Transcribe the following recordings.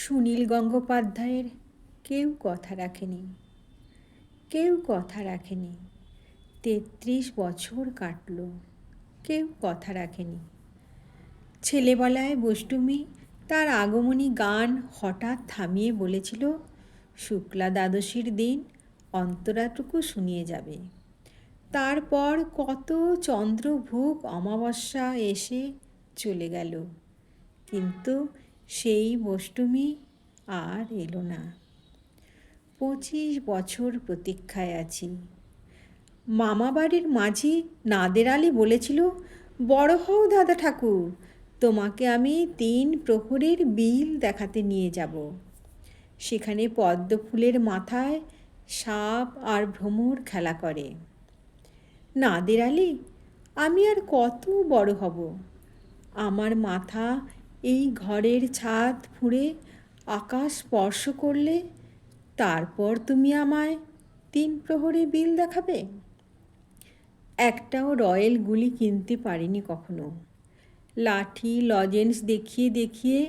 সুনীল গঙ্গোপাধ্যায়ের কেউ কথা রাখেনি, কেউ কথা রাখেনি। ৩৩ বছর কাটল, কেউ কথা রাখেনি। ছেলেবেলায় বষ্টমী তার আগমনী গান হঠাৎ থামিয়ে বলেছিল, শুক্লা দ্বাদশীর দিন অন্তরাটুকু শুনিয়ে যাবে। তারপর কত চন্দ্রভূক অমাবস্যা এসে চলে গেল, কিন্তু সেই বষ্টমী আর এলো না। 25 বছর প্রতীক্ষায় আছি। মামাবাড়ির মাঝি নাদের আলী বলেছিল, বড় হও দাদা ঠাকুর, তোমাকে আমি 3 প্রহরের বিল দেখাতে নিয়ে যাব। সেখানে পদ্ম ফুলের মাথায় সাপ আর ভ্রমর খেলা করে। নাদের আলী, আমি আর কত বড় হব? আমার মাথা এই ঘরের ছাদ ফুঁড়ে আকাশ স্পর্শ করলে তারপর তুমি আমায় 3 প্রহরে বিল দেখাবে? একটাও রয়েল গুলি কিনতে পারিনি কখনো। লাঠি লজেন্স দেখিয়ে দেখিয়ে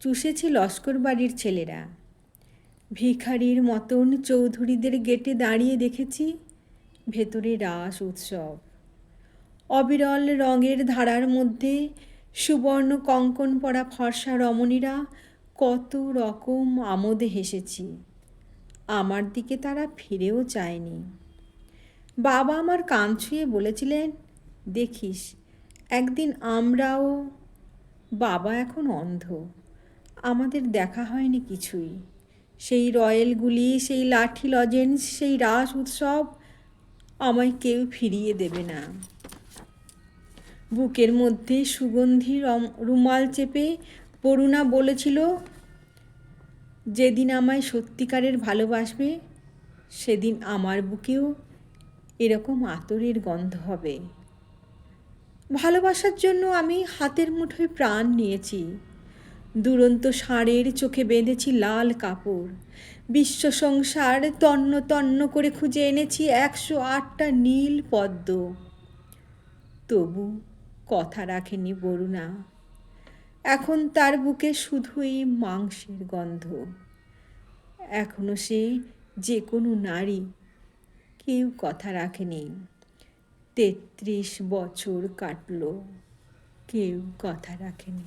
চুষেছে লস্কর বাড়ির ছেলেরা। ভিখারির মতন চৌধুরীদের গেটে দাঁড়িয়ে দেখেছি ভেতরে রাস উৎসব। অবিরল রঙের ধারার মধ্যে সুবর্ণ কঙ্কন পরা ফর্সা রমণীরা কত রকম আমোদে হেসেছি। আমার দিকে তারা ফিরেও চায়নি। বাবা আমার কান ছুঁয়ে বলেছিলেন, দেখিস একদিন আমরাও। বাবা এখন অন্ধ, আমাদের দেখা হয়নি কিছুই। সেই রয়েলগুলি, সেই লাঠি লজেন্স, সেই রাস উৎসব আমায় কেউ ফিরিয়ে দেবে না। বুকের মধ্যে সুগন্ধি রুমাল চেপে করুণা বলেছিল, যেদিন আমায় সত্যিকারের ভালোবাসবে সেদিন আমার বুকেও এরকম আতরের গন্ধ হবে। ভালোবাসার জন্য আমি হাতের মুঠোয় প্রাণ নিয়েছি। দুরন্ত ষাঁড়ের চোখে বেঁধেছি লাল কাপড়। বিশ্ব সংসার তন্ন তন্ন করে খুঁজে এনেছি 108টা নীল পদ্ম। তবু কথা রাখেনি বরুণা। এখন তার বুকে শুধুই মাংসের গন্ধ। এখনো সে যে কোনো নারী, কেউ কথা রাখেনি। 33 বছর কাটল, কেউ কথা রাখেনি।